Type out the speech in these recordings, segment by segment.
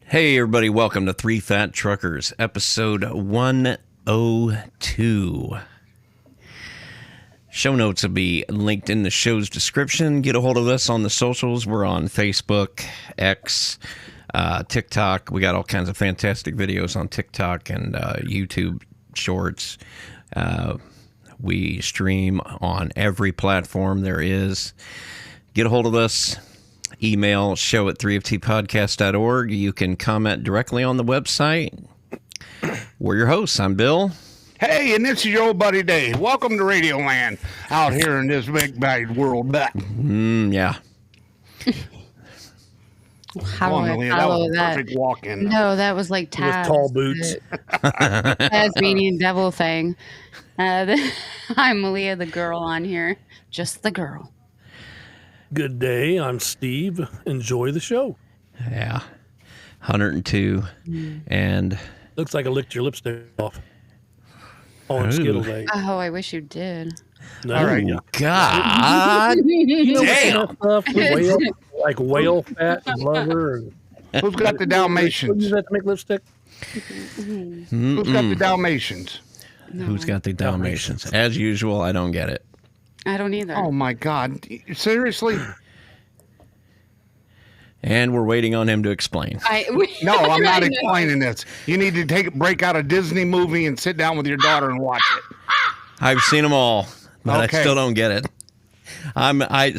Hey, everybody, welcome to Three Fat Truckers, episode 102. Show notes will be linked in the show's description. Get a hold of us on the socials. We're on Facebook, X, TikTok. We got all kinds of fantastic videos on TikTok and YouTube Shorts. We stream on every platform there is. Get a hold of us. Email show at 3ftpodcast.org. You can comment directly on the website. We're your hosts. I'm Bill. Hey, and this is your old buddy Dave. Welcome to Radio Land out here in this big bad world. Yeah. How do I follow that? Perfect walk-in. No, that was like Taz. With tall boots. Tasmanian devil thing. I'm Malia, the girl on here. Just the girl. Good day. I'm Steve. Enjoy the show. Yeah. 102. And Looks like I licked your lipstick off on Skittle Day. Oh, I wish you did. No. All right. God damn. Stuff with like whale fat and blubber. And Who's got the what Dalmatians? use that to make lipstick? Who's got the Dalmatians? Who's got the Dalmatians? As usual, I don't get it. I don't either. Oh, my God. Seriously? And we're waiting on him to explain. No, I'm not explaining this. You need to take a break out a Disney movie and sit down with your daughter and watch it. I've seen them all, but Okay. I still don't get it.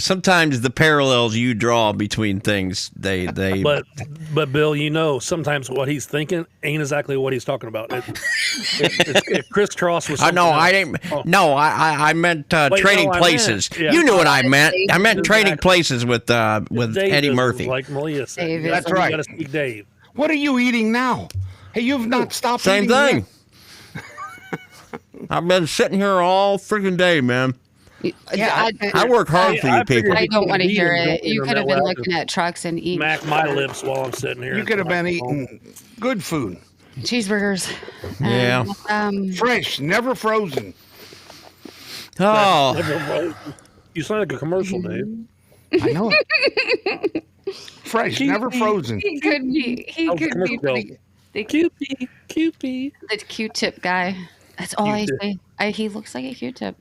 Sometimes the parallels you draw between things, they But Bill, you know, sometimes what he's thinking ain't exactly what he's talking about. It crisscross with something no, else. I didn't. Oh. No, I meant trading no, I places. meant- yeah. You knew what I meant. I meant Exactly. trading places with Dave Eddie is Murphy. Like Malia said. Dave You is- That's right. got to speak Dave. What are you eating now? Hey, you've not stopped Same eating thing. I've been sitting here all freaking day, man. Yeah, I work hard for you I figured- people. I don't want to hear Don't it. You hear could have that been loud. looking at trucks and eating Smack my lips while I'm sitting here. You could have been eating good food. cheeseburgers. Yeah. Fresh, never frozen. Oh, You sound like a commercial, Dave. I know it. Fresh, never frozen. He could be. He How's the could be. commercial The Cupid. Q-tip guy. That's all I Q-tip. say. He looks like a Q-tip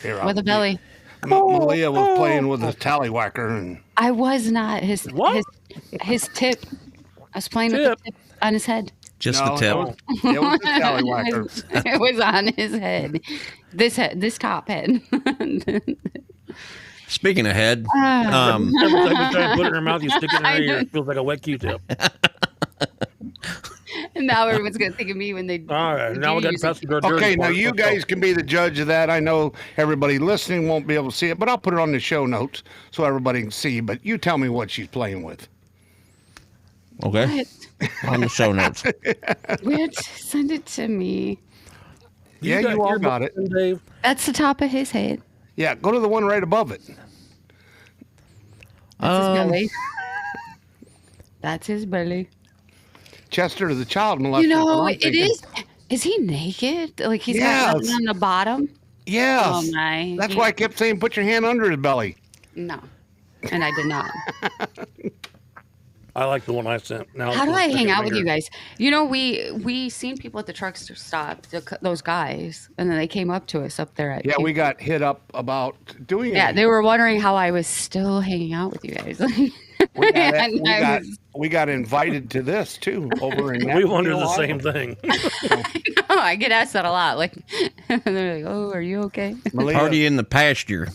Here, with a belly. Malia was playing with a tallywhacker, and I was not his What? his tip. I was playing with the tip on his head. just No, the tip. no. It was a tallywhacker. It was on his head. This top head. Speaking of head, Every time you try to put it in her mouth, you stick it in I her ear. know. It feels like a wet Q-tip. And now everyone's gonna think of me when they. All right, now we got to use pass it. the dirty Okay, now part. you guys can be the judge of that. I know everybody listening won't be able to see it, but I'll put it on the show notes so everybody can see. But you tell me what she's playing with. okay, on the show notes. What? Send it to me. Yeah, got you all your got it. button, Dave. That's the top of his head. Yeah, go to the one right above it. That's his belly. That's his belly. Chester, the child molester. You know, I'm it thinking, is. Is he naked? Like he's Yes. got nothing on the bottom? Yes. Oh my. That's why I kept saying put your hand under his belly. No, and I did not. I like the one I sent. Now How do it's I my hang second out with you finger. guys? You know, we seen people at the truck stop, those guys, and then they came up to us up there at. Yeah, we got hit up about doing Yeah, it. they were wondering how I was still hanging out with you guys. And I was- We got invited to this too over in. We wonder Nashville, the same Iowa. thing. Oh, I get asked that a lot. Like, they're like, "Oh, are you okay?" Malia, Party in the pasture.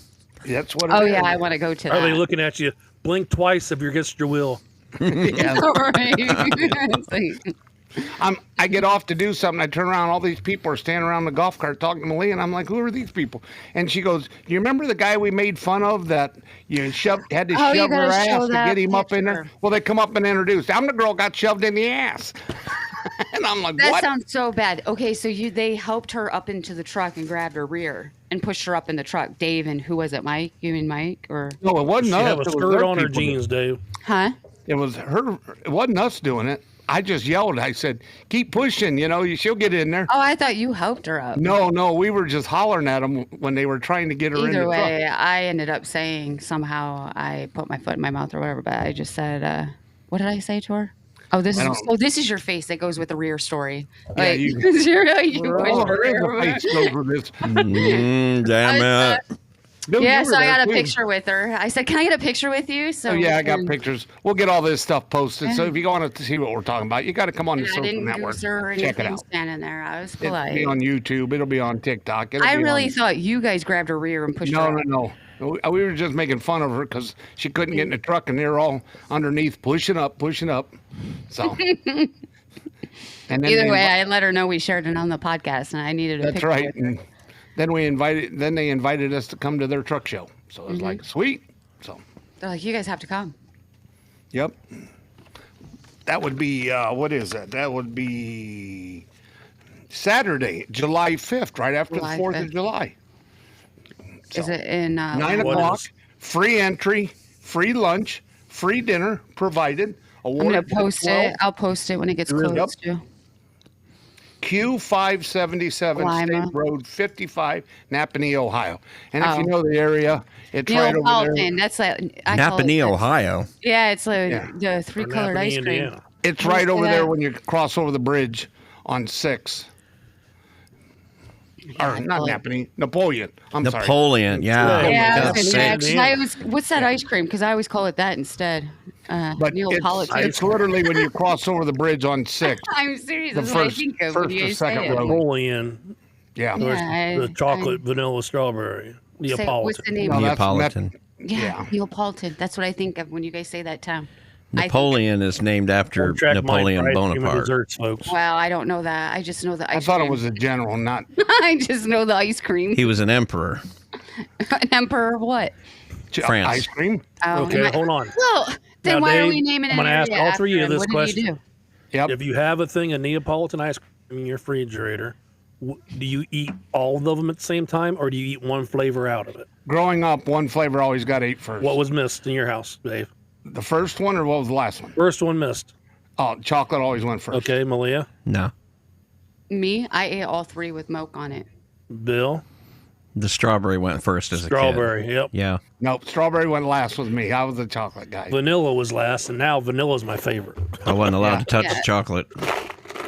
That's what. It Oh is. yeah, I want to go to Are they that. looking at you? Blink twice if you're against your will. Yeah. Right. It's like- I get off to do something. I turn around. All these people are standing around the golf cart talking to Malia, and I'm like, "Who are these people?" And she goes, "Do you remember the guy we made fun of that you had to Oh, you shove her gotta ass show to that get him up in there?" picture. Well, they come up and introduced. I'm the girl got shoved in the ass, and I'm like, That "What?" sounds so bad. Okay, so they helped her up into the truck and grabbed her rear and pushed her up in the truck. Dave and who was it? Mike? You mean Mike or? No, it wasn't She us. have a It was skirt their on her people. jeans, Dave. Huh? It was her. It wasn't us doing it. I just yelled. I said, "Keep pushing. You know, she'll get in there." Oh, I thought you helped her up. No, we were just hollering at them when they were trying to get her in Either the way, truck. I ended up saying somehow I put my foot in my mouth or whatever, but I just said, What did I say to her? Oh, this I is don't- so. This is your face that goes with the rear story. Yeah, Like, you- you push Oh, the there is rear. a face goes with this. Damn it. Bill, Yeah, you were so I there, got a too. picture with her. I said, "Can I get a picture with you?" So Oh, yeah, I got and- pictures. We'll get all this stuff posted. So if you want to see what we're talking about, you got to come on the And I social didn't network. goose her or Check it anything out. standing there. I was It'll polite. be on YouTube. It'll be on TikTok. It'll I be really on... thought you guys grabbed her rear and pushed No, her. no, no. We were just making fun of her because she couldn't get in the truck, and they're all underneath pushing up. So. And then Either they way, invi- I let her know we shared it on the podcast, and I needed a That's picture right. with her. And then they invited us to come to their truck show. So it was like, sweet. So, They're like, "You guys have to come." yep. That would be, what is that? That would be Saturday, July 5th, right after July the 4th 5th. of July. Is it in 9 What o'clock, is- free entry, free lunch, free dinner provided. I'm gonna post it. I'll post it when it gets Yep. closed too. Q577 Lima. State Road 55, Napanee, Ohio. And if you Oh. know the area, it's right over there. Neapolitan. That's like I call Napanee, it the- Ohio. Yeah, it's like Yeah. the three-colored Napanee, ice cream. Indiana. It's right over Yeah. there when you cross over the bridge on 6. Or not Napoleon. Napanee, Napoleon. I'm sorry. Napoleon, yeah. Yeah, I That's was sick. gonna say, 'cause I always, what's that ice cream? Because I always call it that instead. But Neapolitan. it's literally when you cross over the bridge on 6. I'm serious. the That's what I first- think of first when or you second say it. row. Napoleon, Yeah. Yeah, the chocolate, vanilla, strawberry, Say, what's the Neapolitan. name? No, that's Neapolitan. Yeah, yeah. Neapolitan. That's what I think of when you guys say that town. I think- Napoleon is named after Track mind Napoleon for ice cream and Bonaparte. Desserts, folks. Well, I don't know that. I just know the I ice thought cream. it was a general, not. I just know the ice cream. He was an emperor. An emperor of what? France. Ice cream. Oh, Okay, am I- hold on. Well, then Now, why are Dave, we naming it? I'm gonna ask all three of you this What question. Did you do? Yep. If you have a thing of Neapolitan ice cream in your refrigerator, do you eat all of them at the same time, or do you eat one flavor out of it? Growing up, one flavor always got ate first. What was missed in your house, Dave? The first one, or what was the last one? First one missed. Oh, chocolate always went first. Okay, Malia, No. Me, I ate all three with milk on it. Bill, The strawberry went first as a strawberry. kid. Yep. Yeah. Nope, strawberry went last with me. I was the chocolate guy. Vanilla was last, and now vanilla's my favorite. I wasn't allowed to touch Yeah. the chocolate.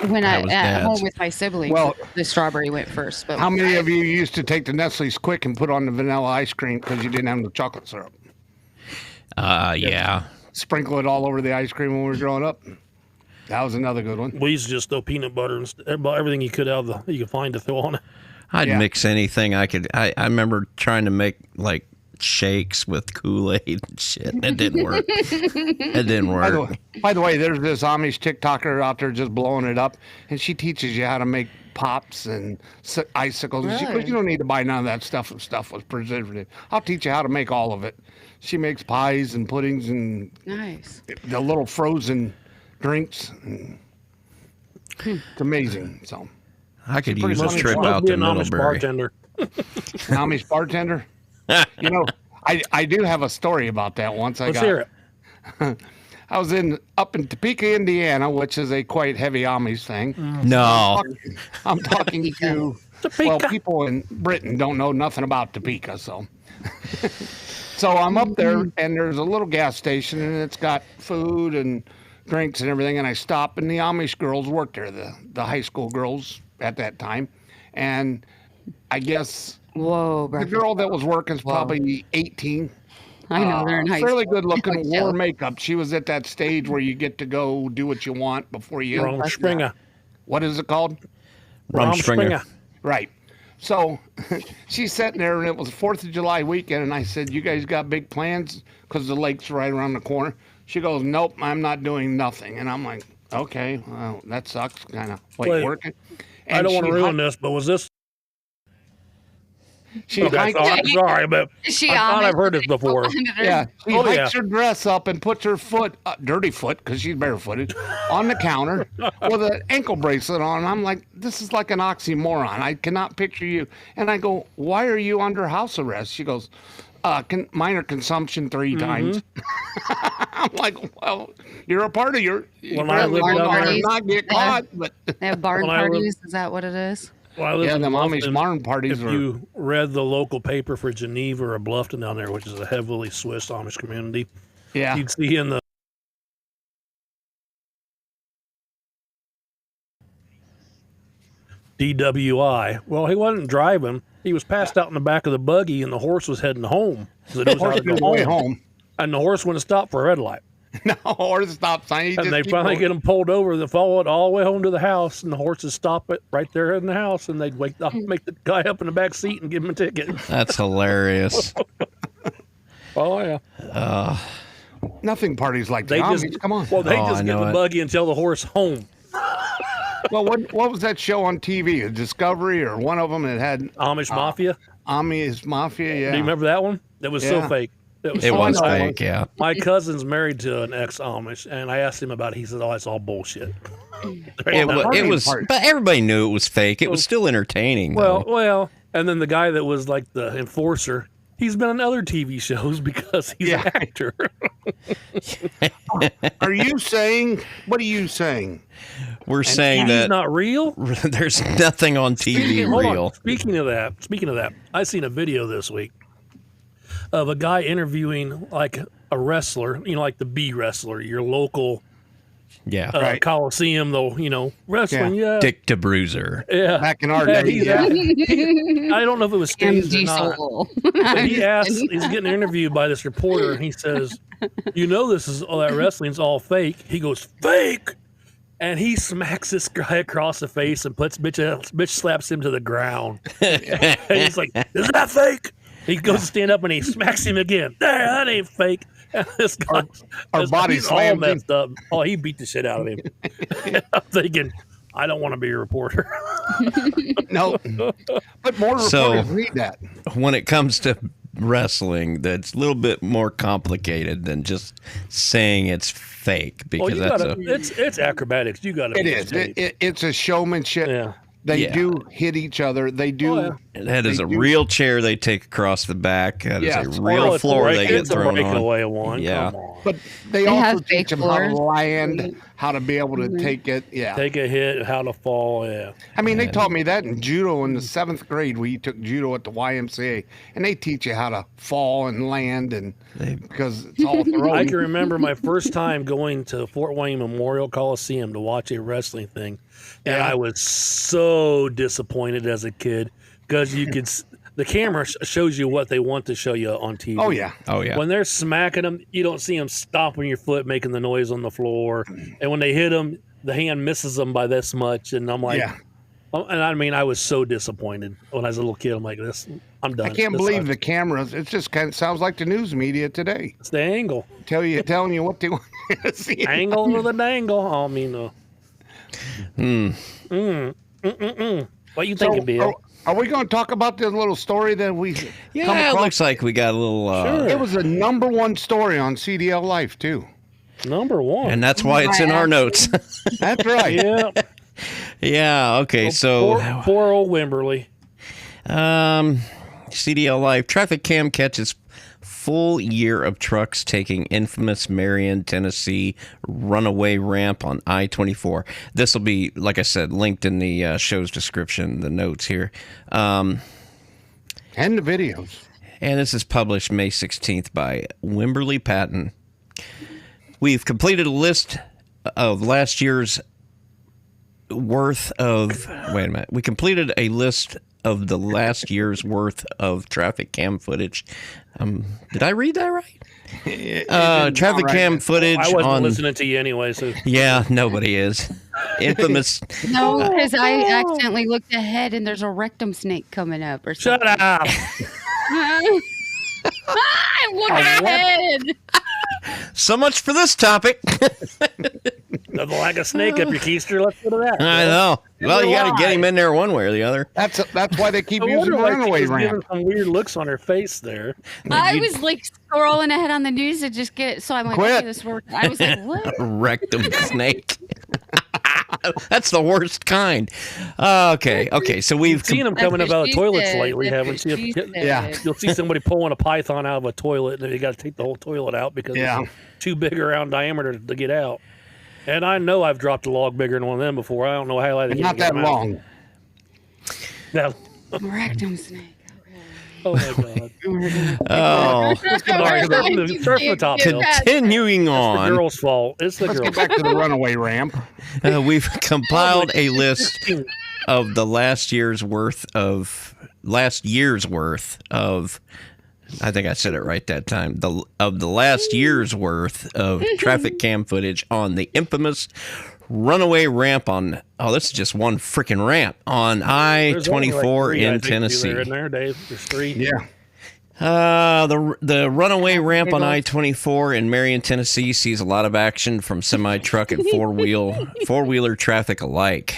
When That I was at Dad's. home with my siblings, Well- the strawberry went first. But How many of you used to take the Nestle's Quick and put on the vanilla ice cream because you didn't have the chocolate syrup? Yeah. Sprinkle it all over the ice cream when we were growing up. That was another good one. We used to just throw peanut butter and everything you could out of the you could find to throw on it. I'd Yeah. mix anything I could. I remember trying to make like shakes with Kool-Aid and shit. It didn't work. It didn't work. By the way, there's this Amish TikToker out there just blowing it up, and she teaches you how to make pops and icicles. And she goes, Really? you don't need to buy none of that stuff if stuff was preservative. I'll teach you how to make all of it. She makes pies and puddings and nice. the little frozen drinks. And it's amazing. So, I could pretty use a much trip must out Be to an Amish Middlebury. bartender. Amish bartender. You know, I do have a story about that once. Let's hear it. I was up in Topeka, Indiana, which is a quite heavy Amish thing. No. I'm talking to well, people in Britain don't know nothing about Topeka, so so I'm up there and there's a little gas station and it's got food and drinks and everything, and I stop and the Amish girls work there, the high school girls at that time, and I guess Whoa, the breakfast. girl that was working is probably 18. I know they're in high Fairly school. good looking, Like wore Joe. makeup. She was at that stage where you get to go do what you want before you. Rumspringer. What is it called? Rumspringer. Right. So she's sitting there, and it was 4th of July weekend, and I said, "You guys got big plans?" Because the lake's right around the corner. She goes, "Nope, I'm not doing nothing." And I'm like, "Okay, well, that sucks." Kind of Wait, working. I don't want to she ruin hiked- this, but was this? She Okay, hiked- so I'm sorry, but She I thought I've Amish? heard this before. Yeah, she Oh, hikes yeah. her dress up and puts her foot, dirty foot, because she's barefooted, on the counter with an ankle bracelet on. I'm like, this is like an oxymoron. I cannot picture you. And I go, why are you under house arrest? She goes, minor consumption 3 times. I'm like, well, you're a part of your. When I lived apparently down might there- not get Yeah. caught, but They have barn When I lived- parties. Is that what it is? Well, I lived yeah, in the Amish Bluffton. barn parties If are. you read the local paper for Geneva or Bluffton down there, which is a heavily Swiss Amish community, Yeah. you'd see in the DWI. Well, he wasn't driving. He was passed out in the back of the buggy, and the horse was heading home. So it knows how to go Horse home. And the horse wouldn't stop for a red light. No, or the stop sign. And they finally get him pulled over. They follow it all the way home to the house, and the horses stop it right there in the house, and they'd make the guy up in the back seat and give him a ticket. That's hilarious. Oh yeah. Nothing parties like They that. just Come on. Well, they Oh, just I get know the it. buggy and tell the horse home. Well, what was that show on TV? A Discovery or one of them that had Amish Mafia. Amish Mafia? Yeah. Do you remember that one? That was so Yeah. fake. It so was I know. fake, yeah. My cousin's married to an ex-Amish, and I asked him about it. He said, "Oh, it's all bullshit." It was, but everybody knew it was fake. It was still entertaining. though. Well, and then the guy that was like the enforcer, he's been on other TV shows because he's an actor. Are you saying? What are you saying? We're saying He's that not real. there's nothing on TV Hold on. real. Speaking of that, I seen a video this week of a guy interviewing like a wrestler, like the B wrestler, your local Yeah. Right. Coliseum, though, wrestling. Yeah. Dick to Bruiser. Yeah. Back in our Yeah, day, he's yeah. I don't know if it was staged or MG not. Soul. But he's getting interviewed by this reporter, and he says, this is all that wrestling's all fake. He goes, fake! And he smacks this guy across the face and bitch slaps him to the ground. And he's like, isn't that fake? He goes to stand up and he smacks him again. There, that ain't fake. And this guy, body he's all slammed him. messed up. Oh, he beat the shit out of him. I'm thinking, I don't want to be a reporter. No, but more So- reporters need that. When it comes to wrestling, that's a little bit more complicated than just saying it's fake Well, because it's acrobatics. You got to. It is. It's a showmanship. Yeah. They Yeah. do hit each other. They do. Oh, that is they a do- real chair they take across the back. That is Yeah, a it's real a floor they get it's a thrown on. breakaway one. Yeah. Come on. But they, They also have teach fake them how to floors. land, how to be able to take it. Yeah. Take a hit, how to fall. Yeah. I mean, they taught me that in judo in the 7th grade. We took judo at the YMCA, and they teach you how to fall and land, and because it's all I thrown. can remember my first time going to Fort Wayne Memorial Coliseum to watch a wrestling thing, and Yeah. I was so disappointed as a kid because you could. The camera shows you what they want to show you on TV. Oh yeah, Oh yeah. When they're smacking them, you don't see them stomping your foot, making the noise on the floor. And when they hit them, the hand misses them by this much. And I'm like, yeah. and I mean, I was so disappointed when I was a little kid. I'm like, I'm done. I can't This believe sucks. the cameras. It just kind of sounds like the news media today. It's the angle. Telling you what they want to see. Angle or the dangle. I mean, What you thinking, Bill? Are we going to talk about this little story that we come Yeah, it across? looks like we got a little. Sure. It was a #1 story on CDL Life too. Number one. And that's why it's in our notes. That's right. yeah. Yeah. Okay. So, Poor old Wimberley. CDL Life traffic cam catches full year of trucks taking infamous Marion, Tennessee runaway ramp on I-24. This will be, like I said, linked in the show's description, the notes here. And the videos. And this is published May 16th by Wimberley Patton. We've completed a list of last year's worth of. Wait a minute. We completed a list of the last year's worth of traffic cam footage. Did I read that right? Traffic cam footage I wasn't on. listening to you anyway, so Yeah, nobody is. Infamous. No, because I accidentally looked ahead and there's a rectum snake coming up or shut something. up. I looked ahead. So much for this topic. Nothing like a snake up your keister. Let's go to that. I know. Well, you got to get him in there one way or the other. That's why they keep I using wonder why she runaway was giving ramp. some weird looks on her face there. I was like scrolling ahead on the news to just get. So I'm like, Quit. okay, this worked. I was like, what? Rectum snake. That's the worst kind. Okay. So we've Seen them coming That's up out what of she toilets said. lately, That's haven't what you? she said. Yeah. You'll see somebody pulling a python out of a toilet, and you got to take the whole toilet out because Yeah. it's too big around diameter to get out. And I know I've dropped a log bigger than one of them before. I don't know how they Not that long. Now, Rectum snake. oh my god! oh, All right, start from the top. Bill. continuing The on. girl's fault. It's the Let's girl's get back to the runaway ramp. We've compiled a list of the last year's worth of I think I said it right that time. The last year's worth of traffic cam footage on the infamous Runaway ramp on. Oh, this is just one freaking ramp on I-24 in Tennessee. There, isn't there, Dave? There's 3. Yeah. The Runaway ramp on I-24 in Marion, Tennessee sees a lot of action from semi-truck and four-wheeler traffic alike.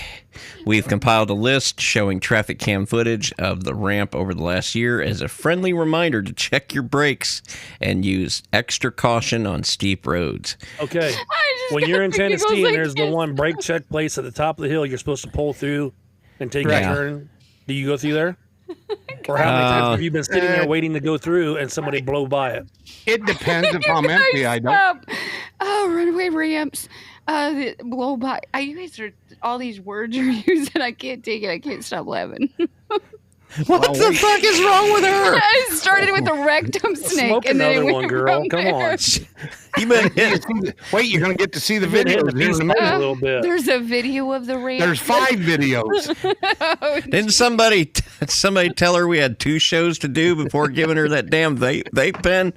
We've compiled a list showing traffic cam footage of the ramp over the last year as a friendly reminder to check your brakes and use extra caution on steep roads. Okay. When you're in Tennessee and there's the one brake check place at the top of the hill you're supposed to pull through and take a turn, do you go through there? Or how many times have you been sitting there waiting to go through and somebody blow by it? It depends if I'm empty. I don't. Oh, runaway ramps. Blow by. You guys are all these words you're using. I can't take it. I can't stop laughing. What the fuck is wrong with her? I started with the rectum snake, Smoke and then it another went one, girl. from Come there. on. You been hit. Wait, you're going to get to see the video. A little bit. There's a video of the ramp. There's 5 videos. Didn't somebody tell her we had 2 shows to do before giving her that damn vape pen?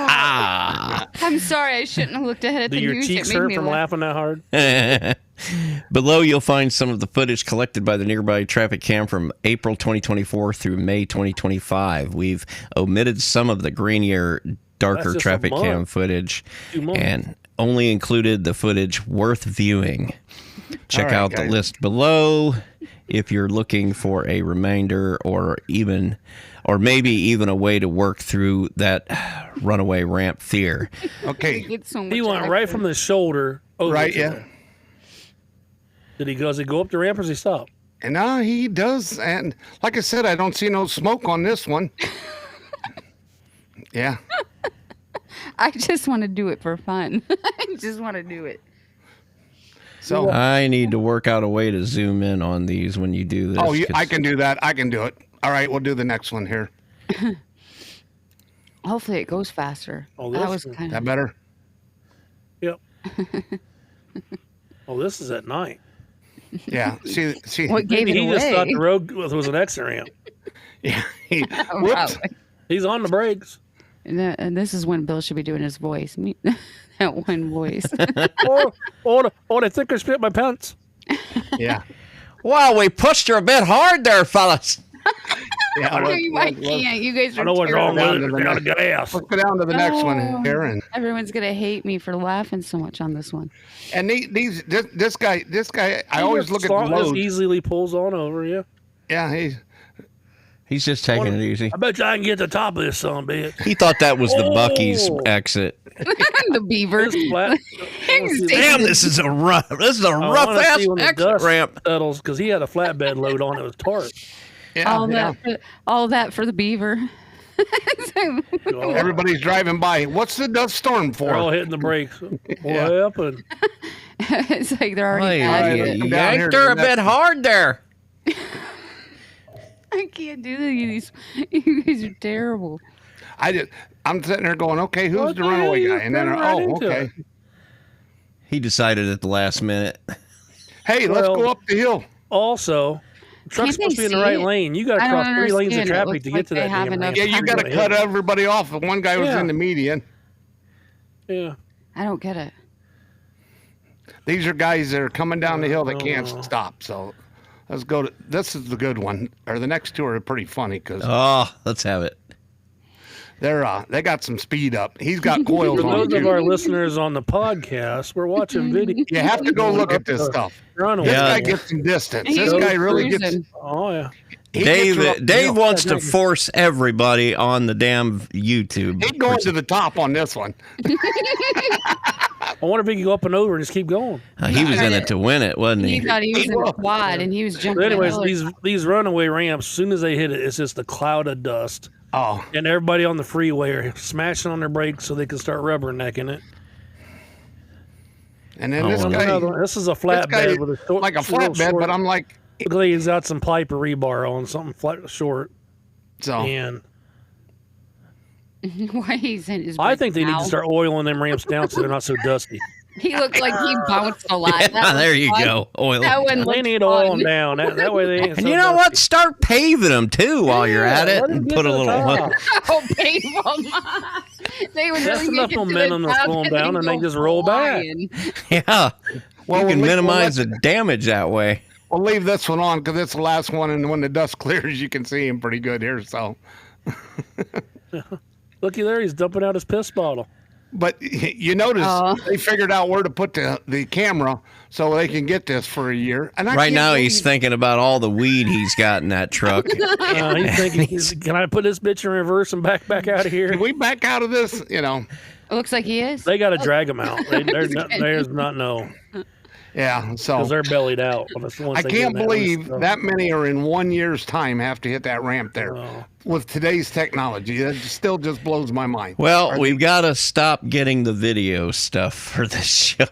I'm sorry. I shouldn't have looked ahead at Do the your news. cheeks It made hurt me from laugh. laughing that hard? Below, you'll find some of the footage collected by the nearby traffic cam from April 2024 through May 2025. We've omitted some of the grainier, darker traffic cam footage and only included the footage worth viewing. Check out the list below if you're looking for a reminder or maybe even a way to work through that runaway ramp fear. Okay. He went right from the shoulder over. Right, yeah. Does he go up the ramp or does he stop? And he does. And like I said, I don't see no smoke on this one. Yeah. I just want to do it for fun. I just want to do it. So I need to work out a way to zoom in on these when you do this. Oh, I can do that. I can do it. All right, we'll do the next one here. Hopefully it goes faster. Oh, that was this kind That of better? Yep. Oh, this is at night. Yeah. See. what gave it He away. just thought the road was an exit ramp. Yeah. Whoops. He's on the brakes. And this is when Bill should be doing his voice. That one voice. I think I spit my pants. Yeah. Wow, we pushed her a bit hard there, fellas. Yeah. I can't. You guys are I know what's wrong terrible. with it. Down a gas. Let's go down to the next one here, and Everyone's gonna hate me for laughing so much on this one. this guy. I always look at the load. Easily pulls on over, yeah. Yeah, He's just taking it easy. I bet you I can get to the top of this son of a bitch. He thought that was the Bucky's exit. The beaver. This flat, Damn, this is a rough ass exit ramp. Settles because he had a flatbed load on it with tarp. yeah. All that for the beaver. Everybody's driving by. What's the dust storm for? They're all hitting the brakes. What happened? It's like they're already Hey, at you it. yanked her a bit hard there. I can't do these. You guys are terrible. I'm sitting there going, okay, who's What the the runaway hell? guy? And then, You're right into okay. it. He decided at the last minute. Hey, let's Well, go up the hill. Also, the truck's Can't supposed to they be in the see right it? lane. You got to I don't cross 3 lanes of understand. It traffic looks to like get to they that have damn enough ramp. Yeah, you got to cut everybody off. If one guy was Yeah. in the median. Yeah. I don't get it. These are guys that are coming down the hill that can't stop. So let's go to this is the good one. Or the next two are pretty funny because Oh, let's have it. they got some speed up. He's got coils For on. those of too. our listeners on the podcast, we're watching video. You have to go look at this stuff. Runaway. This Yeah. guy gets some distance. He This was guy really gets. cruising. Oh, yeah. He gets her up the Dave hill. wants to force everybody on the damn YouTube. He's going to the top on this one. I wonder if he can go up and over and just keep going. He was in it to win it, wasn't He he? thought he was in the quad and he was jumping. But anyways, the hill. these runaway ramps, as soon as they hit it, it's just a cloud of dust. Oh, And everybody on the freeway are smashing on their brakes so they can start rubbernecking it. and then Oh, this well, guy, This is a this guy flatbed with a short, like a real flatbed, short- but I'm like, Look like he's got some pipe or rebar on, something flat, short. so And Why he's in his. I brakes think they need now. to start oiling them ramps down so they're not so dusty. He looked like he bounced a lot. Yeah, there you go. Oil. That one They looked need to oil them down. That way they ain't. And so you know what? dusty. Start paving them too while you're at it, let 'em and get put to a the little. top. Oh, painful. They would That's really enough make it to momentum the to top slow 'em and down, then and they go just roll back. flying. Yeah, Well, you we'll can leave- minimize the damage that way. We'll leave this one on because it's the last one, and when the dust clears, you can see him pretty good here. So, Looky there, he's dumping out his piss bottle. but you notice Oh. they figured out where to put the camera so they can get this for a year. And I Right can't now, he's believe- thinking about all the weed he's got in that truck. He's thinking, can I put this bitch in reverse and back out of here? Can we back out of this? You know, It looks like he is. They got to drag him out. There's not no, yeah. So because they're bellied out. Once I they get can't in that believe stuff. that many are in 1 year's time have to hit that ramp there Oh. with today's technology. That still just blows my mind. Well, we've got to stop getting the video stuff for this show.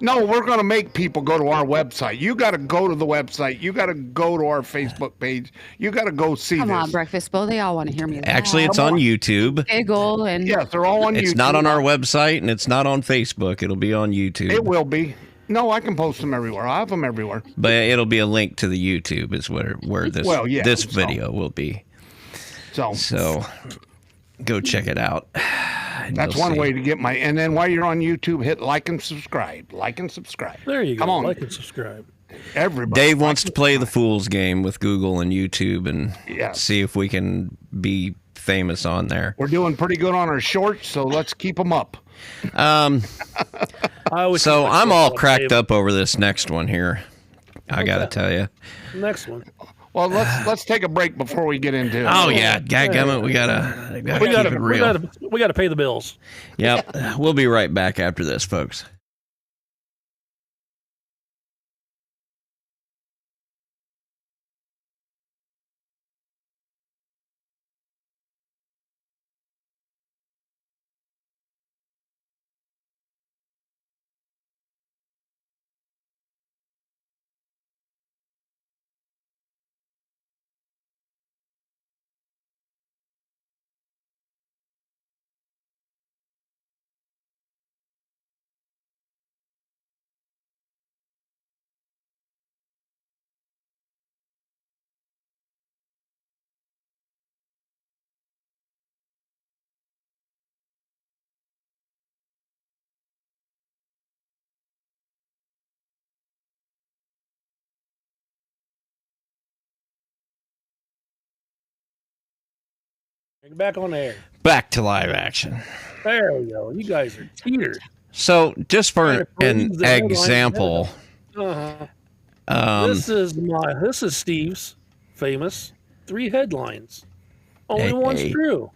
No, we're going to make people go to our website. You got to go to the website. You got to go to our Facebook page. You got to go see Come this. on, Breakfast Bill. They all want to hear me. Actually, it's laugh, on YouTube. giggle and Yes, they're all on YouTube. It's not on our website, and it's not on Facebook. It'll be on YouTube. It will be. No, I can post them everywhere. I have them everywhere. But it'll be a link to the YouTube is where this Well, yeah, this so- video will be. So So go check it out. And that's you'll one see. way to get my. And then while you're on YouTube, hit like and subscribe. Like and subscribe. There you go. Come on, Like and subscribe. everybody. Dave wants to play the fool's game with Google and YouTube and Yes. see if we can be famous on there. We're doing pretty good on our shorts, so let's keep them up. Um, I always so keep my I'm all foot on cracked the up over this next one here. I got to that? tell you. table. Next one. Well, let's take a break before we get into it. Oh yeah, dadgummit, we gotta We keep got it real. to pay the bills. Yep, we'll be right back after this, folks. Back on air. Back to live action. There we go. You guys are teetered. So, just for Trying to an freeze the headline example, Uh-huh. This is Steve's famous 3 headlines. Only Hey, one's hey. true.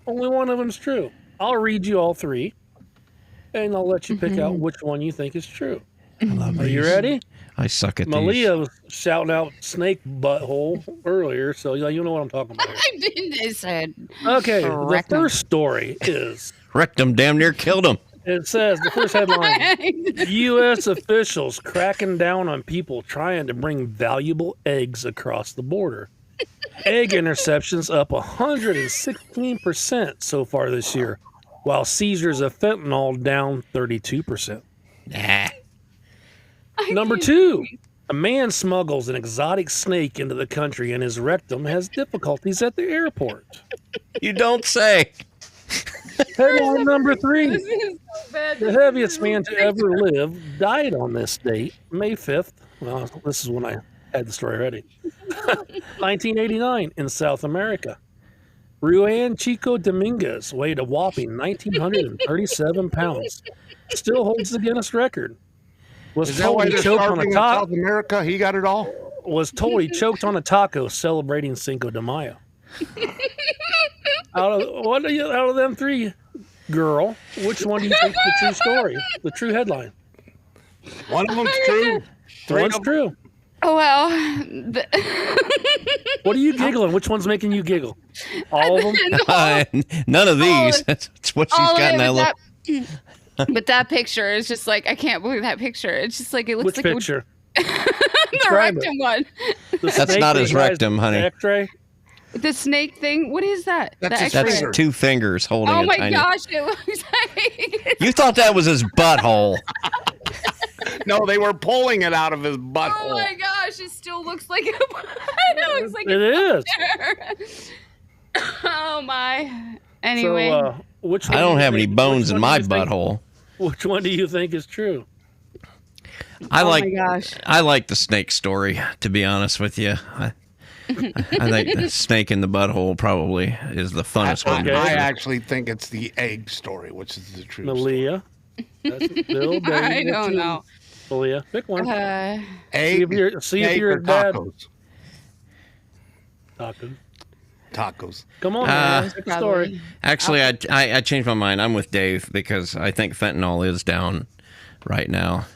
Only one of them's true. I'll read you all 3, and I'll let you pick out which one you think is true. Are you ready? I suck at these. Malia was shouting out snake butthole earlier, so you know what I'm talking about. I didn't. I said, Okay, the Correct 'em. first story is, Wrecked him, damn near killed him. it says, the first headline, U.S. officials cracking down on people trying to bring valuable eggs across the border. Egg interceptions up 116% so far this year, while seizures of fentanyl down 32%. Nah. Number 2, a man smuggles an exotic snake into the country and his rectum has difficulties at the airport. You don't say. Headline number 3, the heaviest man to ever live died on this date, May 5th. Well, this is when I had the story ready. 1989 in South America. Ruan Chico Dominguez weighed a whopping 1,937 pounds. Still holds the Guinness record. Was Is that why told he they're choked on starving a in taco. South America? He got it all. Was told he choked on a taco celebrating Cinco de Mayo. Out of them 3, girl, which one do you think is the true story? The true headline? One of them's true. One's true. oh, well. What are you giggling? Which one's making you giggle? All of them? None of these. That's what she's all of got in it that with look. But that picture is just like, I can't believe that picture. It's just like, it looks Which like picture? the Describe it. rectum one. The That's snake not that his has rectum, the honey. X-ray? The snake thing. What is that? That's the his X-ray? finger. 2 fingers holding Oh a my tiny. gosh! It looks like. You thought that was his butthole. No, they were pulling it out of his Oh butthole. my gosh! It still looks like. It looks like It is. is. Oh my. Anyway. So, which one I do don't you have any think- bones which in one do my you think- butthole. Which one do you think is true? I oh like my gosh. I like the snake story, to be honest with you. I think the snake in the butthole probably is the funnest one. Okay. I actually think it's the egg story, which is the truth. Malia. That's Bill. Dave, I what's don't your- know. Malia, pick one. Uh, Egg, See if you're steak, a or dad. tacos. Taco. Tacos. Come on, Uh, man. Pick a story. probably. Actually, I changed my mind. I'm with Dave because I think fentanyl is down right now.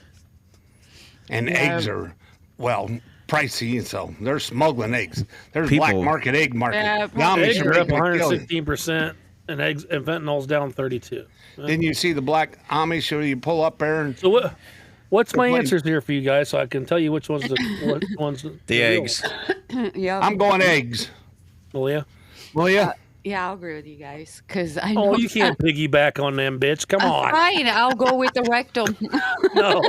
And Yeah. eggs are, well, pricey, so they're smuggling eggs. There's People- black market egg market. Yeah, The Amish Eggs are are up making a killing. 116%, and fentanyl's down 32. Didn't you see the black Amish where you pull up there and So what's my They're answers here for you guys, so I can tell you which ones what ones The real? eggs. Yeah. I'm going eggs. Malia. Malia? Yeah, I'll agree with you guys because I know. Oh, you can't piggyback on them, bitch. Come on. Fine, I'll go with the rectum. No,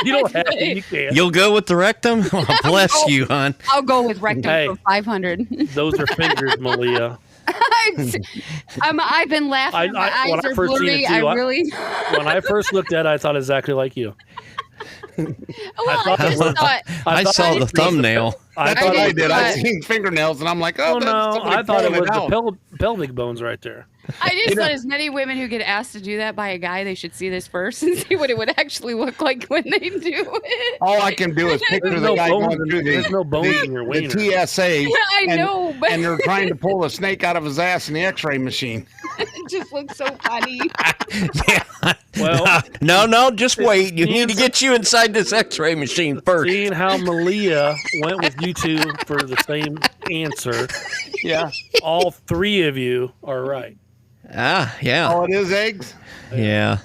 you don't have to. You can't. You'll go with the rectum? Oh, bless you, hon. I'll go with rectum Hey. for 500. Those are fingers, Malia. I've been laughing. My when eyes I are first seen blurry. it too, I really. When I first looked at it, I thought exactly like you. Well, thought I it just was- thought. I thought saw it the was- thumbnail. That's what I did. I thought- seen fingernails and I'm like, Oh oh, that's no, somebody I thought it pulling was the out. pelvic bones right there. I just thought as many women who get asked to do that by a guy, they should see this first and see what it would actually look like when they do it. All I can do is picture There's the no guy bones going in- through there's no bones in your the wiener. TSA. I and, know, but and they're trying to pull a snake out of his ass in the X-ray machine. it just looks so funny. Yeah. Well- no, just wait. You need to get you inside this X-ray machine first. Seeing how Malia went with you two for the same answer, Yeah. all three of you are right. Ah, yeah, Oh, it is eggs. yeah.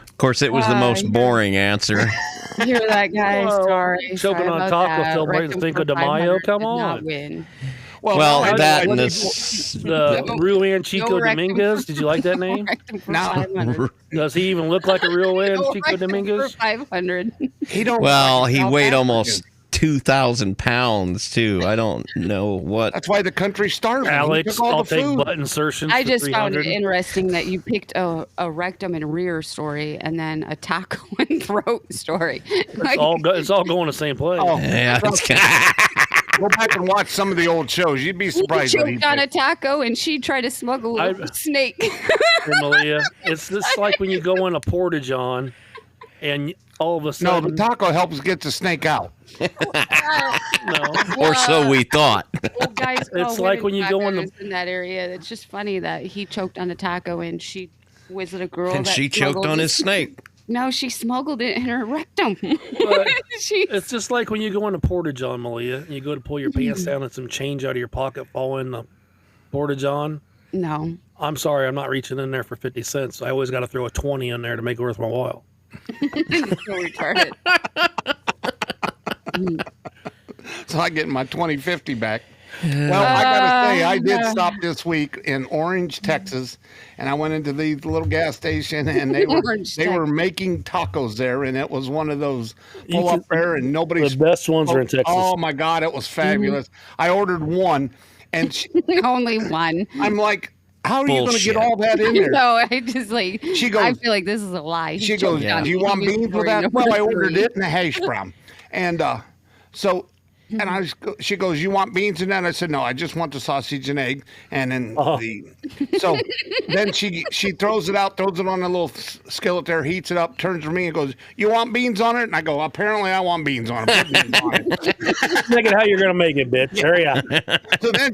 Of course, it was the most yeah. boring answer. Hear that, guys? Well, Sorry. choking Sorry on about taco that. still brings Rectum Cinco for de Mayo. 500 Come did not on. win. Well, no, that I- and I- this. The No, Ruan Chico rectum Dominguez. for- Did you like that name? Rectum for Now- 500. Does he even look like a real Ruan No, Chico rectum Dominguez? for 500. He don't. Well, he South weighed African. almost 2,000 pounds too. I don't know what. That's why the country's starving. He Alex, took all I'll the take food. butt insertions. I for just found it 300. interesting that you picked a rectum and rear story and then a taco and throat story. Like, It's all going the same place. Oh, Yeah, it's go back and watch some of the old shows. You'd be he surprised. What he choked on a picked. taco and she tried to smuggle a snake. Hey, Malia, it's just like when you go in a portage on, and all of a No, sudden, the taco helps get the snake out. no. or so we thought. Old guys call It's like women when you go in the- crackers in that area. It's just funny that he choked on a taco and she was it a girl And that she choked smuggled on the his snake. No, she smuggled it in her rectum. But she it's just like when you go in a portage on, Malia, and you go to pull your pants down and some change out of your pocket fall in the portage on. no. I'm sorry, I'm not reaching in there for 50 cents. I always got to throw a 20 in there to make it worth my while. So retarded. So I get my 2050 back. Well, I gotta say, I did stop this week in Orange, Texas, and I went into the little gas station, and they were Orange, making tacos there, and it was one of those You pull up can- there, and nobody's. The best ones are in Texas. Oh my God, it was fabulous! I ordered one, and Only one. I'm like, "How are you going to Bullshit. get all that in there?" No, I just like. She goes- I feel like this is a lie. She goes, Yeah. "Do you want beans with that?" Well, I ordered it and a hash brown, and so. And she goes, "You want beans in that?" I said, "No, I just want the sausage and egg." And then so then she throws it out, throws it on a little skillet there, heats it up, turns to me and goes, "You want beans on it?" And I go, "Apparently, I want beans on it." Put beans on it. Make it how you're going to make it, bitch. Hurry up. So then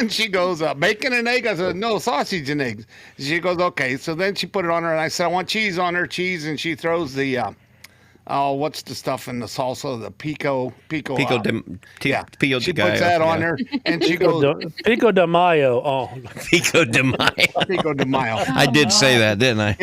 she goes, bacon and egg. I said, "No, sausage and eggs." She goes, "Okay." So then she put it on her, and I said, "I want cheese on her, cheese," and she throws the oh, what's the stuff in the salsa? The pico. Pico Yeah, Pico she de puts Gallo, that on yeah. there, and she goes Pico de Mayo. Oh, Pico de Mayo. Pico de Mayo. I did say that, didn't I?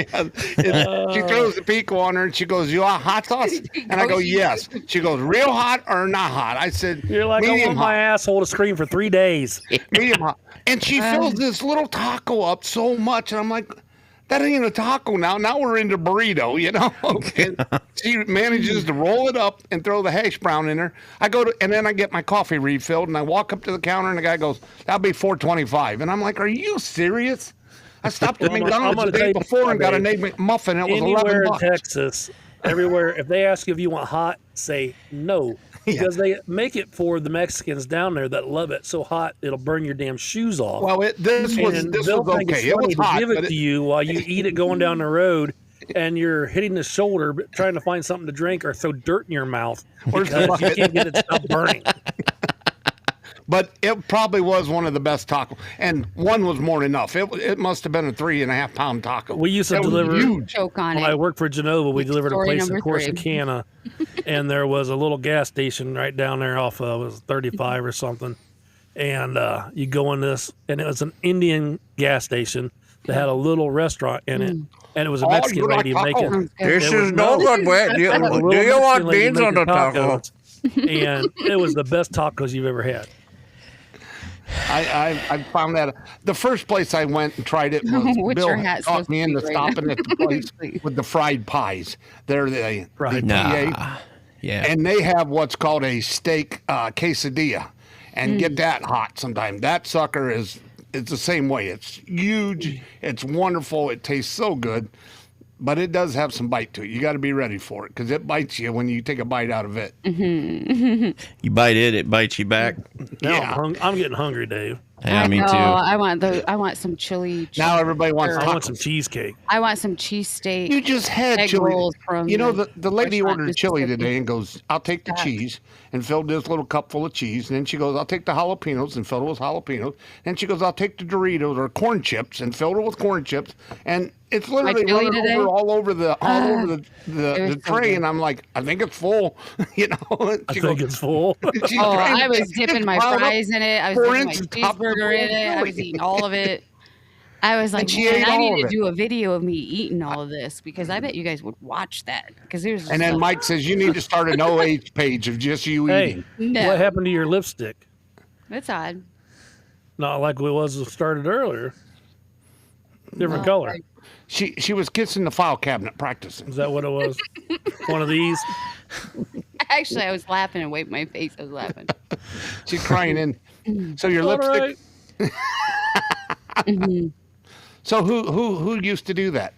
She throws the pico on her, and she goes, "You want hot sauce?" And I go, "Yes." She goes, "Real hot or not hot?" I said, you're like, I "Medium want my hot." asshole to scream for 3 days. Medium hot. And she fills this little taco up so much, and I'm like, that ain't a taco now. Now we're into burrito, you know? And she manages to roll it up and throw the hash brown in there. And then I get my coffee refilled, and I walk up to the counter, and the guy goes, "That'll be $4.25." And I'm like, "Are you serious?" I stopped at I'm McDonald's gonna the tell day you before and got an something, egg McMuffin. It was Anywhere in $11. Texas, everywhere, if they ask you if you want hot, say no. Because they make it for the Mexicans down there that love it so hot it'll burn your damn shoes off. Well, this was they'll think okay. it's It funny was to hot, give but it to you while you eat it going down the road, and you're hitting the shoulder trying to find something to drink or throw dirt in your mouth Where's the because you bucket? can't get it to stop burning. But it probably was one of the best tacos, and one was more than enough. It must have been a 3.5 pound taco. We used to That was deliver huge. Choke on when it. I worked for Genova. We delivered a Story place in number 3. Corsicana, and there was a little gas station right down there off of it was 35 or something. And you go in this, and it was an Indian gas station that had a little restaurant in it, and it was a Oh, Mexican you like lady tacos? making. This It is was no good way. Do It was a little you Mexican want lady beans on the making taco? tacos, and it was the best tacos you've ever had. I found that the first place I went and tried it was What's Bill your hat talked me into supposed to be right stopping at the place with the fried pies. They're the Fried PA, Nah. Yeah. and they have what's called a steak quesadilla, and get that hot sometime. That sucker it's the same way. It's huge. It's wonderful. It tastes so good. But it does have some bite to it. You got to be ready for it because it bites you when you take a bite out of it. You bite it, it bites you back. Now Yeah. I'm getting hungry, Dave. Yeah, me know, too. I want some chili. Now everybody wants Sure. I want some tacos. cheesecake. I want some cheesesteak. You just had egg chili. rolls from You know, the the lady restaurant, ordered chili Mississippi. today and goes, "I'll take the cheese," and filled this little cup full of cheese. And then she goes, "I'll take the jalapenos," and filled it with jalapenos. And she goes, "I'll take the Doritos or corn chips," and filled it with corn chips. And it's literally chili running today? all over the It was so tray. good. And I'm like, "I think it's full," you know. I think it's full. she's Oh, trying to I was it's dipping my piled up fries in it. I was 4 dipping my inches top to cheeseburger in bottom. it. I was eating all of it. I was like, she man, ate I all need of to it. do a video of me eating all of this because I bet you guys would watch that. Because there's And then Mike says, "You need to start an OH page of just you Hey, eating." No. what happened to your lipstick? That's odd. Not like it was started earlier. Different No, color. I- She was kissing the file cabinet practicing. Is that what it was? One of these? Actually, I was laughing and wiped my face. I was laughing. She's crying in. So your All lipstick. right. So who used to do that?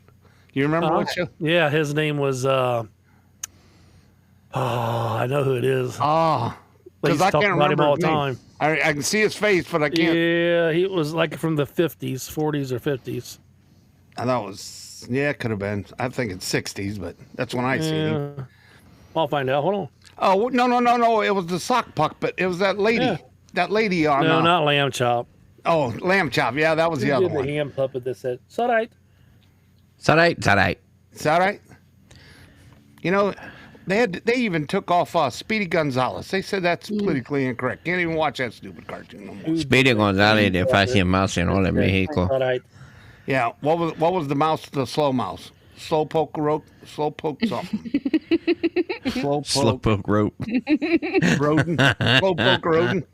You remember what show? Yeah, his name was. Oh, I know who it is. Oh, They because used to I talk can't about him remember all his the name. time. I can see his face, but I can't. Yeah, he was like from the 50s, 40s, or 50s. And that was it could have been. I think it's 60s, but that's when I seen him. Yeah. I'll find out. Hold on. Oh no! It was the sock puck, but it was that lady. Yeah. That lady on. No, not lamb chop. Oh, lamb chop. Yeah, that was the He other did the one. hand puppet that said, "It's all right." It's all right. It's all right. Is that right? You know, they even took off Speedy Gonzales. They said that's politically incorrect. Can't even watch that stupid cartoon no more. Speedy González de Fácil Mouse en Ole Mexico. All right. Yeah, what was the mouse? The slow mouse. Slow poke something. Slow poke Slowpoke rope. rodent. Slow poke rodent.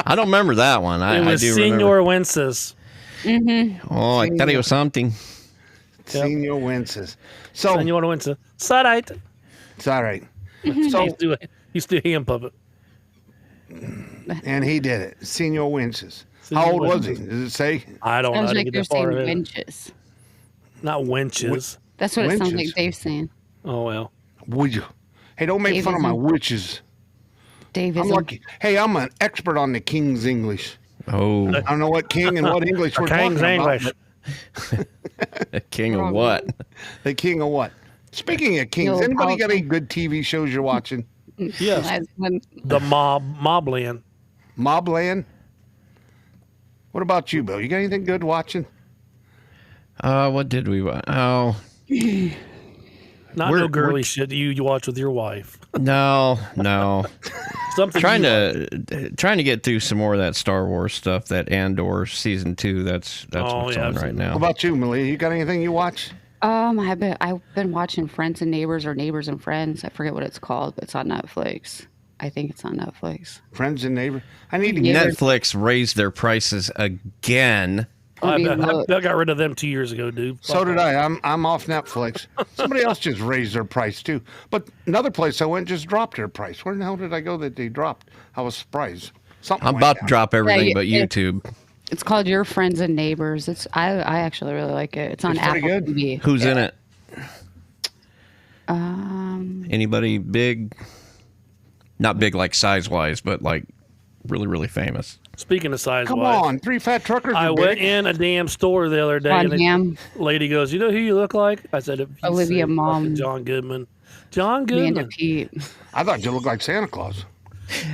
I don't remember that one. It I was do Senor remember. Wences. Oh, I tell you something. Senior Wences. So Senor Wences. It's all right. it's all right. He So used to do a hand puppet. and he did it. Senior Wences. How old was he? Does it say? I don't know. Sounds how to like get they're that far saying ahead. wenches. Not wenches. That's what it sounds Wenches? like Dave's saying. Oh well. Would you? Hey, don't make fun of my witches. Dave I'm is lucky. Hey, I'm an expert on the King's English. Oh, I don't know what king and what English we're King's talking English. about. a king of what? The king of what? Speaking of kings, Yo, anybody got Paul- any good TV shows you're watching? Yes. That's when- The Mobland. Mobland? What about you, Bill? You got anything good watching? What did we watch? Oh, Not no girly shit that you watch with your wife. No. Something trying to get through some more of that Star Wars stuff. That Andor season 2. That's what's on right now. How about you, Malia? You got anything you watch? I've been watching Friends and Neighbors or Neighbors and Friends. I forget what it's called, but it's on Netflix. I think it's on Netflix. Friends and Neighbors. I need to Netflix raised their prices again. I got rid of them 2 years ago, dude. So did I. I'm off Netflix. Somebody else just raised their price too. But another place I went just dropped their price. Where the hell did I go that they dropped? I was surprised. I'm about to drop everything but YouTube. It's called Your Friends and Neighbors. I actually really like it. It's on Apple TV. Who's in it? Anybody big? Not big like size-wise, but like really, really famous. Speaking of size-wise. Come on, 3 fat truckers. I went in a damn store the other day, and the lady goes, "You know who you look like?" I said, Olivia Mom. John Goodman. John Goodman. Amanda Pete. I thought you looked like Santa Claus.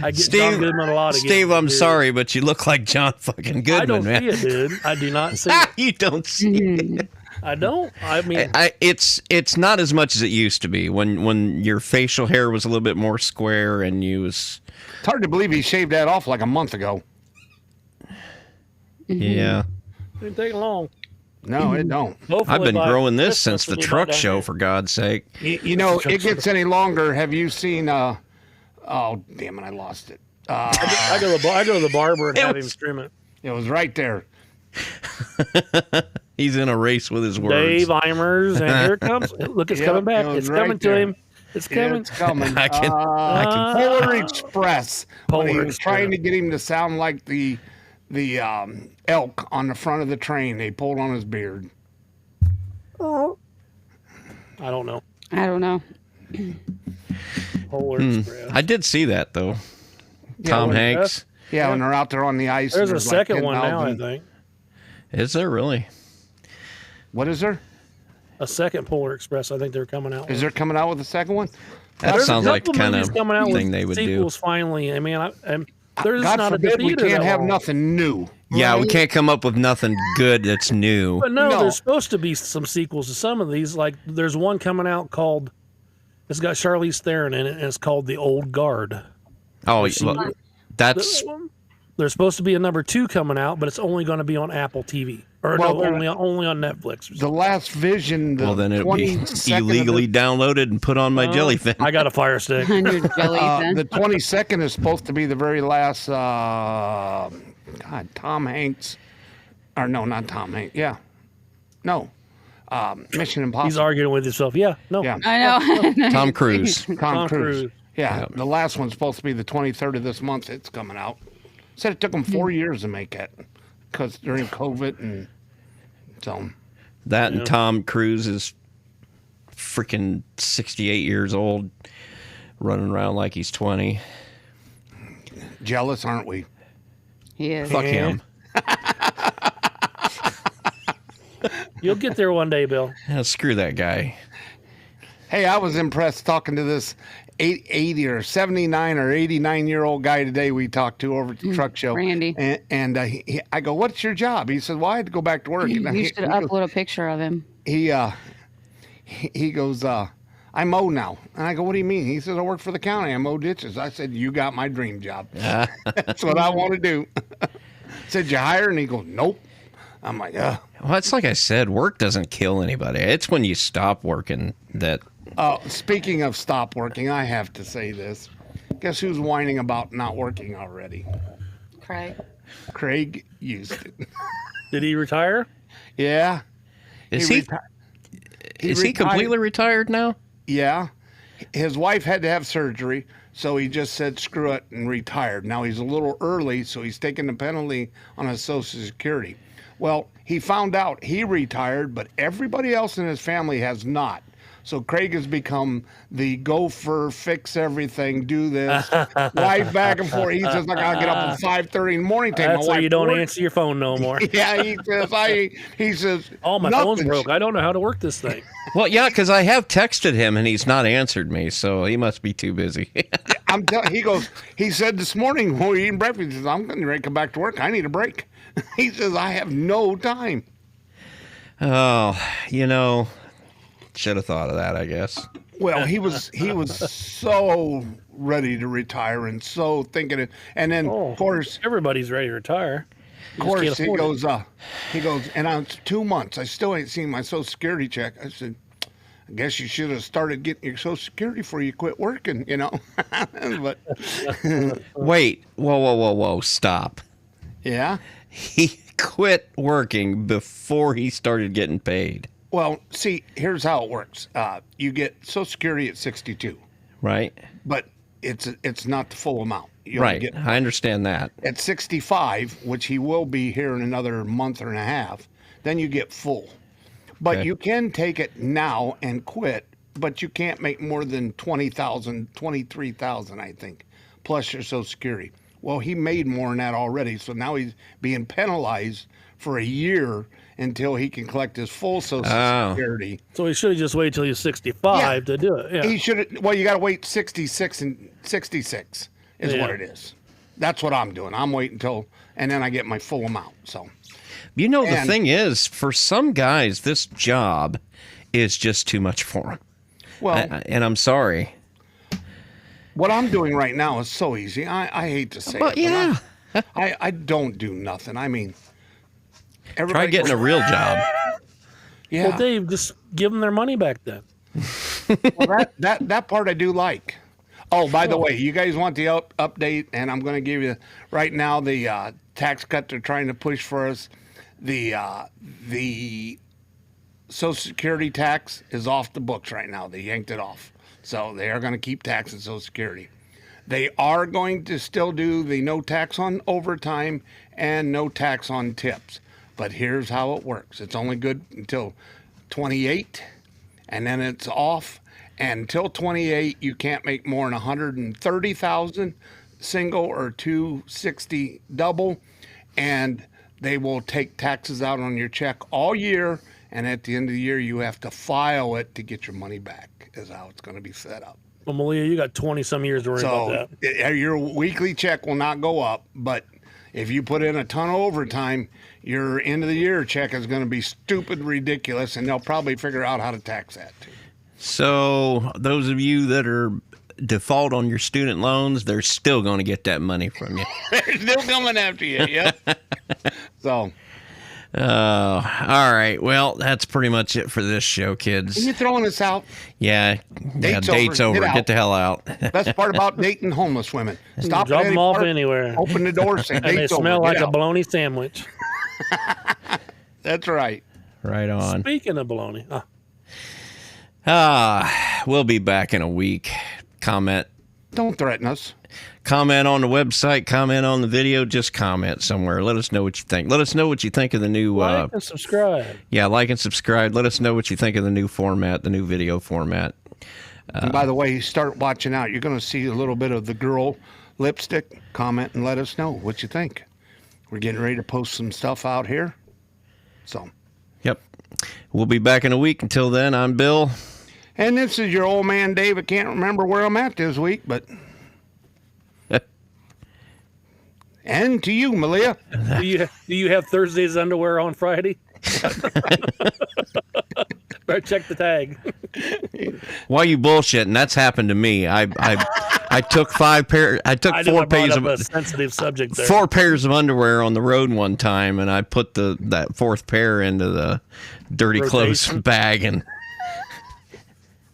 I get John Goodman a lot. Steve, I'm sorry, but you look like John fucking Goodman, I don't man. see it, dude. I do not see it. You don't see it. I don't. I mean, it's not as much as it used to be when your facial hair was a little bit more square and you was. It's hard to believe he shaved that off like a month ago. Yeah. It didn't take long. No, it don't. Hopefully I've been growing this Christmas since the will be truck about show, down for God's sake. You know, it gets any longer. Have you seen? Oh, damn it! I lost it. I go to the barber and have him trim it. It was right there. He's in a race with his words. Dave Eimers, and here it comes. Look, it's coming back. It's right coming there. to him. It's coming. Yeah, it's coming. I can Polar Express. When he Polar was Express. trying to get him to sound like the elk on the front of the train, they pulled on his beard. I don't know. Polar Express. I did see that though. Tom Hanks. Yeah, when they're out there on the ice. There's a like second one now, I 10,000. think. Is there really? What is there? A second Polar Express. I think they're coming out. Is there coming out with a second one? That There's sounds a like the couple kind movies of coming out thing with they would do. sequels finally. I mean, there's God not forbid a we theater can't that have long. nothing new. Yeah, we can't come up with nothing good that's new. But no, No. there's supposed to be some sequels to some of these. Like there's one coming out called. It's got Charlize Theron in it, and it's called The Old Guard. Oh, well, that's There's supposed to be a number 2 coming out, but it's only going to be on Apple TV or Well, only on Netflix. The Last Vision. well. Then it'll be 22nd of illegally downloaded and put on my jellyfin. I got a Fire Stick. On your jelly then. the 22nd is supposed to be the very last. Tom Hanks. Or no, not Tom Hanks. Yeah. No. Mission Impossible. He's arguing with himself. Yeah, no. Yeah. I know. Tom Cruise. Tom Cruise. Yeah, the last one's supposed to be the 23rd of this month. It's coming out. Said it took them 4 years to make it because during COVID and so. That and Tom Cruise is freaking 68 years old, running around like he's 20. Jealous, aren't we? He is. Fuck him. You'll get there one day, Bill. Yeah, screw that guy. Hey, I was impressed talking to this 80 or 79 or 89-year-old guy today we talked to over at the truck show. Randy. And I go, what's your job? He said, well, I had to go back to work. You should upload a picture of him. He goes, I mow now. And I go, what do you mean? He says, I work for the county. I mow ditches. I said, you got my dream job. That's what I want to do. Said, you hire? And he goes, nope. I'm like, ugh. Well, it's like I said, work doesn't kill anybody. It's when you stop working that. Speaking of stop working, I have to say this. Guess who's whining about not working already? Craig Houston. Did he retire? Yeah. Is he completely retired now? Yeah. His wife had to have surgery, so he just said screw it and retired. Now he's a little early, so he's taking the penalty on his Social Security. Well, he found out he retired, but everybody else in his family has not. So Craig has become the gopher, fix everything, do this, wife back and forth. He says, I gotta get up at 5:30 in the morning. Take That's my why wife you to don't work. answer your phone no more. Yeah, he says, Oh, my phone's nothing. broke. I don't know how to work this thing. Well, yeah, because I have texted him and he's not answered me, so he must be too busy. He said this morning when we were eating breakfast, he says, I'm getting ready to come back to work. I need a break. He says, I have no time. Oh, Should have thought of that, I guess. Well, he was so ready to retire and so thinking it. And then, of course, everybody's ready to retire. Of course, he goes, and on 2 months, I still ain't seen my Social Security check. I said, I guess you should have started getting your Social Security before you quit working, you know. But wait, whoa, stop. Yeah, he quit working before he started getting paid. Well, see, here's how it works. You get Social Security at 62, right? But it's not the full amount. You right. I understand that. At 65, which he will be here in another month and a half, then you get full. But you can take it now and quit, but you can't make more than 20,000, 23,000, I think, plus your Social Security. Well, he made more than that already, so now he's being penalized for a year until he can collect his full Social Security. So he should have just waited till he's 65 to do it. Yeah. He should. Well, you got to wait 66 and 66 is what it is. That's what I'm doing. I'm waiting until, and then I get my full amount. So, you know, the thing is, for some guys, this job is just too much for them. Well, and I'm sorry. What I'm doing right now is so easy. I hate to say it. Yeah. I don't do nothing. I mean, try getting a real job. Yeah. Well, Dave, just give them their money back then. Well, that part I do like. Oh, by the way, you guys want the update, and I'm going to give you right now the tax cut they're trying to push for us. The Social Security tax is off the books right now. They yanked it off. So they are going to keep taxing Social Security. They are going to still do the no tax on overtime and no tax on tips. But here's how it works. It's only good until 28, and then it's off. And until 28, you can't make more than 130,000 single or 260 double, and they will take taxes out on your check all year. And at the end of the year, you have to file it to get your money back. Is how it's going to be set up. Well, Malia, you got 20-some years to worry about that. Your weekly check will not go up, but if you put in a ton of overtime, your end of the year check is going to be stupid ridiculous, and they'll probably figure out how to tax that too. So those of you that are default on your student loans, they're still going to get that money from you. They're still coming after you. Yep. So. All right. Well, that's pretty much it for this show, kids. Are you throwing us out? Yeah. Date's over. Get the hell out. Best part about dating homeless women. Stop. Drop them off anywhere. Open the door. Say and they smell like a bologna sandwich. That's right. Right on. Speaking of bologna. We'll be back in a week. Comment. Don't threaten us. Comment on the website, comment on the video, just comment somewhere. Let us know what you think. Let us know what you think of the new... like and subscribe. Yeah, like and subscribe. Let us know what you think of the new format, the new video format. And by the way, start watching out. You're going to see a little bit of the girl lipstick. Comment and let us know what you think. We're getting ready to post some stuff out here. So. Yep. We'll be back in a week. Until then, I'm Bill. And this is your old man, Dave. I can't remember where I'm at this week, but... And to you, Malia. Do you have Thursday's underwear on Friday? Better check the tag. Why you bullshitting? That's happened to me. I took 4 pairs of a sensitive subject there. 4 pairs of underwear on the road one time, and I put that 4th pair into the dirty clothes bag and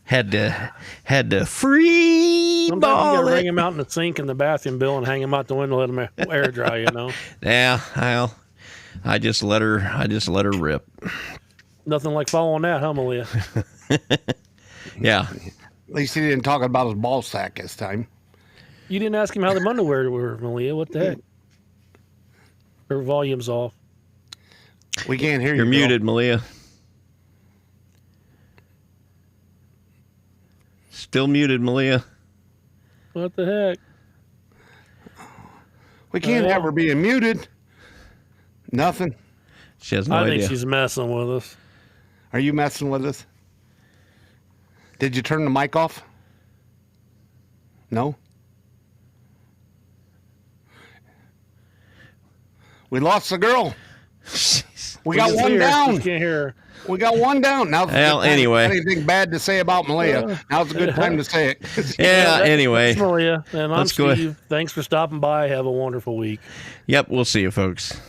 had to free Sometimes ball you gotta it. bring him out in the sink in the bathroom, Bill, and hang him out the window, let him air dry. You know. Yeah, well, I just let her rip. Nothing like following that, huh, Malia? Yeah. At least he didn't talk about his ball sack this time. You didn't ask him how the underwear were, Malia. What the heck? Her volume's off. We can't hear you. You're muted, Malia. Still muted, Malia. What the heck? We can't have her being muted. Nothing. She has no idea. I think she's messing with us. Are you messing with us? Did you turn the mic off? No? We lost the girl. Jeez. We got one down. Can't hear her. We got one down. Now, well, anyway, anything bad to say about Malia? Now's a good time to say it. Yeah. Anyway, Malia, and I'm let's go. Steve. Thanks for stopping by. Have a wonderful week. Yep. We'll see you, folks.